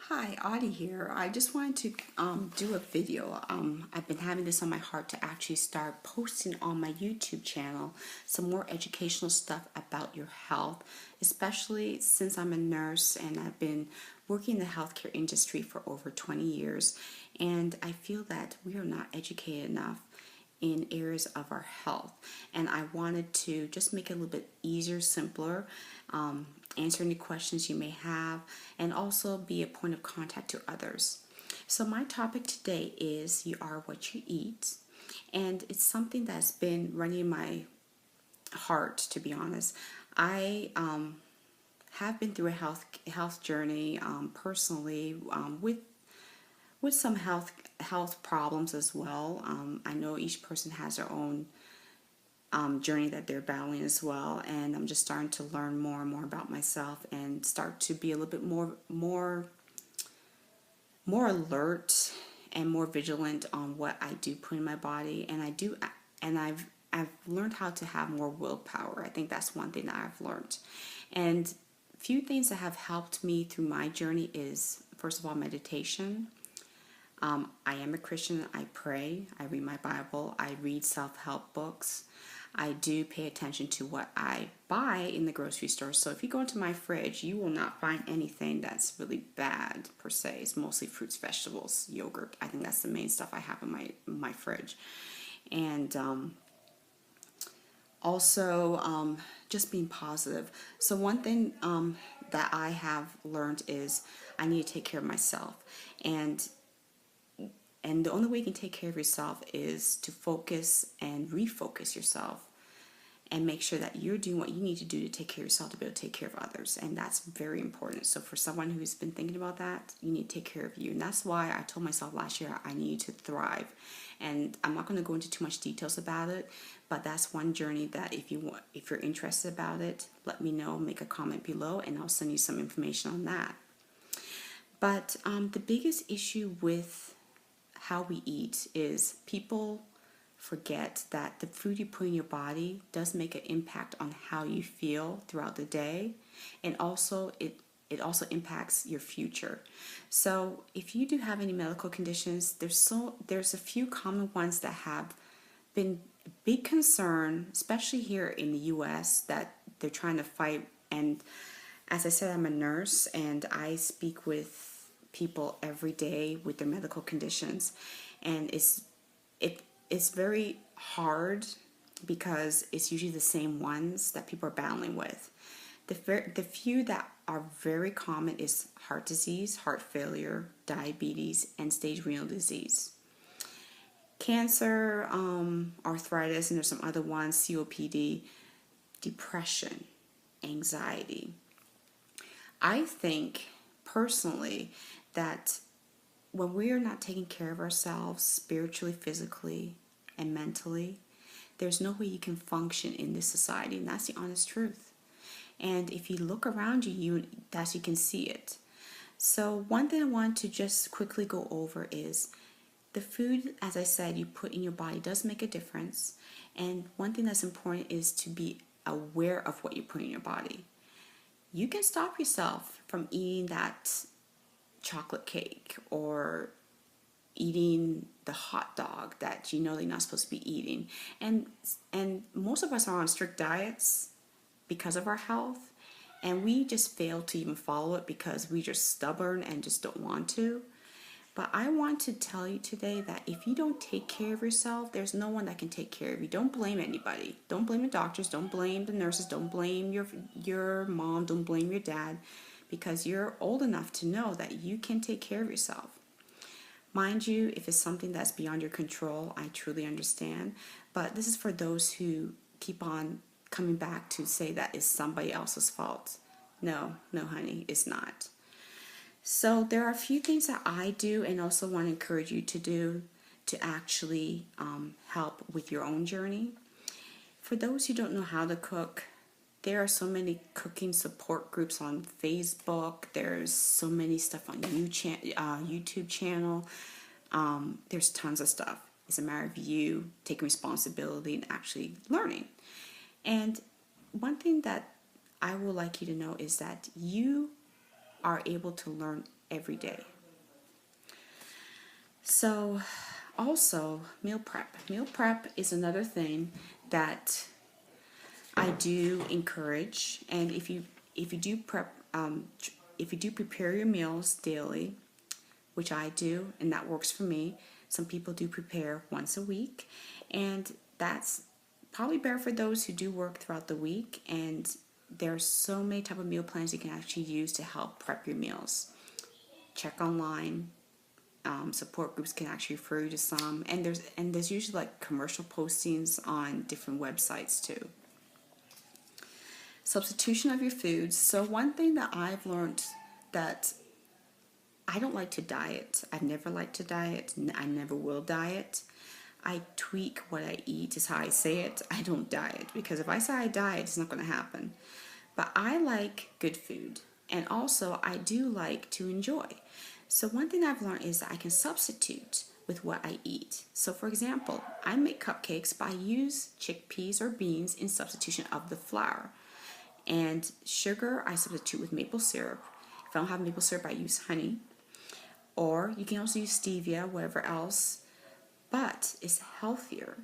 Hi, Audie here. I just wanted to do a video. I've been having this on my heart to actually start posting on my YouTube channel some more educational stuff about your health, especially since I'm a nurse and I've been working in the healthcare industry for over 20 years. And I feel that we are not educated enough in areas of our health, and I wanted to just make it a little bit easier, simpler, answer any questions you may have, and also be a point of contact to others. So my topic today is you are what you eat, and it's something that's been running in my heart, to be honest. I have been through a health journey personally, with some health problems as well. I know each person has their own journey that they're battling as well, and I'm just starting to learn more and more about myself and start to be a little bit more alert and more vigilant on what I do put in my body, and I've learned how to have more willpower. I think that's one thing that I've learned, and few things that have helped me through my journey is, first of all, meditation. I am a Christian. I pray. I read my Bible. I read self-help books. I do pay attention to what I buy in the grocery store. So if you go into my fridge, you will not find anything that's really bad per se. It's mostly fruits, vegetables, yogurt. I think that's the main stuff I have in my fridge. And also just being positive. So one thing that I have learned is I need to take care of myself. And the only way you can take care of yourself is to focus and refocus yourself and make sure that you're doing what you need to do to take care of yourself to be able to take care of others. And that's very important. So for someone who's been thinking about that, you need to take care of you. And that's why I told myself last year I need to thrive. And I'm not going to go into too much details about it, but that's one journey that if you're interested about it, let me know, make a comment below, and I'll send you some information on that. But the biggest issue with how we eat is people forget that the food you put in your body does make an impact on how you feel throughout the day, and also it also impacts your future. So if you do have any medical conditions, there's a few common ones that have been a big concern, especially here in the US, that they're trying to fight. And as I said, I'm a nurse and I speak with people every day with their medical conditions, and it's very hard because it's usually the same ones that people are battling with. The few that are very common is heart disease, heart failure, diabetes, and end-stage renal disease, cancer, arthritis, and there's some other ones, COPD, depression, anxiety. I think personally that when we are not taking care of ourselves spiritually, physically, and mentally, there's no way you can function in this society, and that's the honest truth. And if you look around you, you can see it. So one thing I want to just quickly go over is the food, as I said, you put in your body does make a difference. And one thing that's important is to be aware of what you put in your body. You can stop yourself from eating that chocolate cake or eating the hot dog that you know they're not supposed to be eating. And most of us are on strict diets because of our health, and we just fail to even follow it because we're just stubborn and just don't want to. But I want to tell you today that if you don't take care of yourself, there's no one that can take care of you. Don't blame anybody. Don't blame the doctors. Don't blame the nurses. Don't blame your mom. Don't blame your dad, because you're old enough to know that you can take care of yourself. Mind you, if it's something that's beyond your control, I truly understand. But this is for those who keep on coming back to say that it's somebody else's fault. No, honey, it's not. So there are a few things that I do and also want to encourage you to do to actually help with your own journey. For those who don't know how to cook, there are so many cooking support groups on Facebook. There's so many stuff on YouTube channel. There's tons of stuff. It's a matter of you taking responsibility and actually learning. And one thing that I would like you to know is that you are able to learn every day. So also meal prep. Meal prep is another thing that I do encourage. And if you do prep, if you do prepare your meals daily, which I do, and that works for me. Some people do prepare once a week, and that's probably better for those who do work throughout the week. And there's so many type of meal plans you can actually use to help prep your meals. Check online. Support groups can actually refer you to some, and there's usually like commercial postings on different websites too. Substitution of your foods. So one thing that I've learned, that I don't like to diet. I've never liked to diet. I never will diet. I tweak what I eat, is how I say it. I don't diet, because if I say I diet, it's not going to happen. But I like good food, and also I do like to enjoy. So one thing I've learned is that I can substitute with what I eat. So for example, I make cupcakes, but I use chickpeas or beans in substitution of the flour. And sugar, I substitute with maple syrup. If I don't have maple syrup, I use honey. Or you can also use stevia, whatever else. But it's healthier.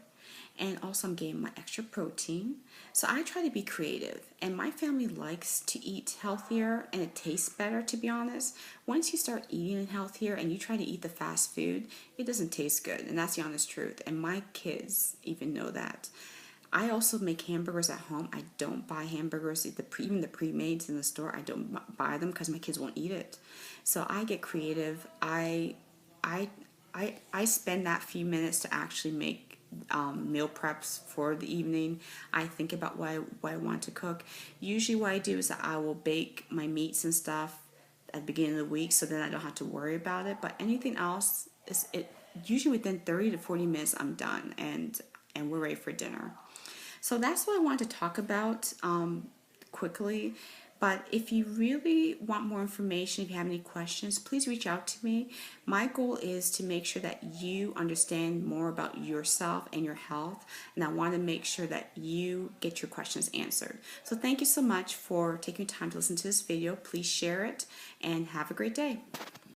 And also I'm getting my extra protein. So I try to be creative. And my family likes to eat healthier, and it tastes better, to be honest. Once you start eating healthier and you try to eat the fast food, it doesn't taste good. And that's the honest truth. And my kids even know that. I also make hamburgers at home. I don't buy hamburgers, even the pre-mades in the store. I don't buy them because my kids won't eat it. So I get creative. I spend that few minutes to actually make meal preps for the evening. I think about what I want to cook. Usually what I do is that I will bake my meats and stuff at the beginning of the week, so then I don't have to worry about it. But anything else, usually within 30 to 40 minutes I'm done, and we're ready for dinner. So that's what I want to talk about quickly. But if you really want more information, if you have any questions, please reach out to me. My goal is to make sure that you understand more about yourself and your health, and I want to make sure that you get your questions answered. So thank you so much for taking time to listen to this video. Please share it, and have a great day.